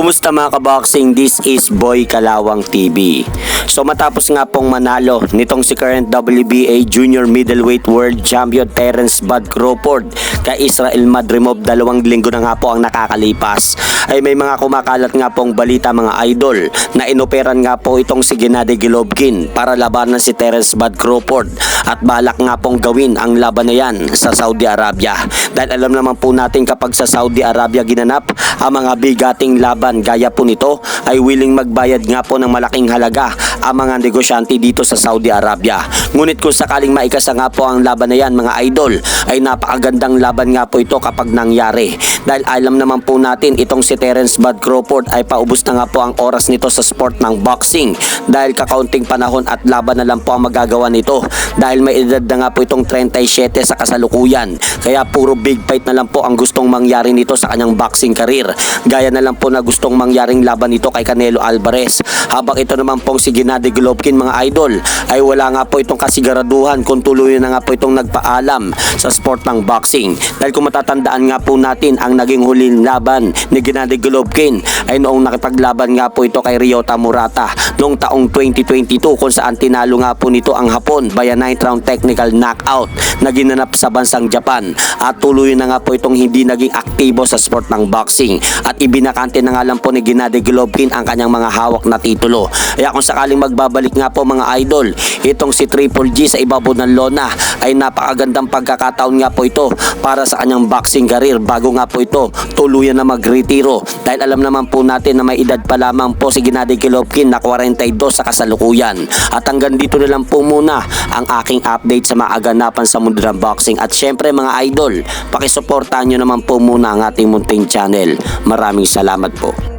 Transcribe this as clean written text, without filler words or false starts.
Kumusta mga kaboxing? This is Boy Kalawang TV. So matapos nga pong manalo nitong si current WBA Junior Middleweight World Champion Terence Bud Crawford kay Israel Madrimov, 2 linggo na nga po ang nakakalipas, ay may mga kumakalat nga pong balita mga idol na inoperan nga po itong si Gennady Golovkin para labanan si Terence Bud Crawford at balak nga pong gawin ang laban na yan sa Saudi Arabia. Dahil alam naman po natin kapag sa Saudi Arabia ginanap ang mga bigating laban gaya po nito ay willing magbayad nga po ng malaking halaga ang mga negosyante dito sa Saudi Arabia. Ngunit kung sakaling maikasa nga po ang laban na yan mga idol, ay napakagandang laban nga po ito kapag nangyari. Dahil alam naman po natin itong si Terence Bud Crawford ay paubos na nga po ang oras nito sa sport ng boxing. Dahil kakaunting panahon at laban na lang po ang magagawa nito. Dahil may edad na nga po itong 37 sa kasalukuyan. Kaya puro big fight na lang po ang gustong mangyari nito sa kanyang boxing career. Gaya na lang po na gustong mangyaring laban nito kay Canelo Alvarez. Habang ito naman pong si Gennady Golovkin mga idol ay wala nga po itong kasiguraduhan kung tuloy na nga po itong nagpaalam sa sport ng boxing. Dahil kung matatandaan nga po natin ang naging huling laban ni Gennady Golovkin ay noong nakipaglaban nga po ito kay Ryota Murata noong taong 2022 kung saan tinalo nga po nito ang Hapon via 9th round technical knockout na ginanap sa bansang Japan. At tuloy na nga po itong hindi naging aktibo sa sport ng boxing at ibinakante na nga lang po ni Gennady Golovkin ang kanyang mga hawak na titulo. Kaya kung sakaling magbabalik nga po mga idol itong si Triple G sa ibabaw ng lona ay napakagandang pagkakataon nga po ito para sa kanyang boxing career bago nga po ito tuluyan na magretiro. Dahil alam naman po natin na may edad pa lamang po si Gennady Golovkin na 42 sa kasalukuyan. At hanggang dito na lang po muna ang aking update sa mga aganapan sa mundo ng boxing. At syempre mga idol, pakisuportahan nyo naman po muna ang ating munting channel. Maraming salamat po.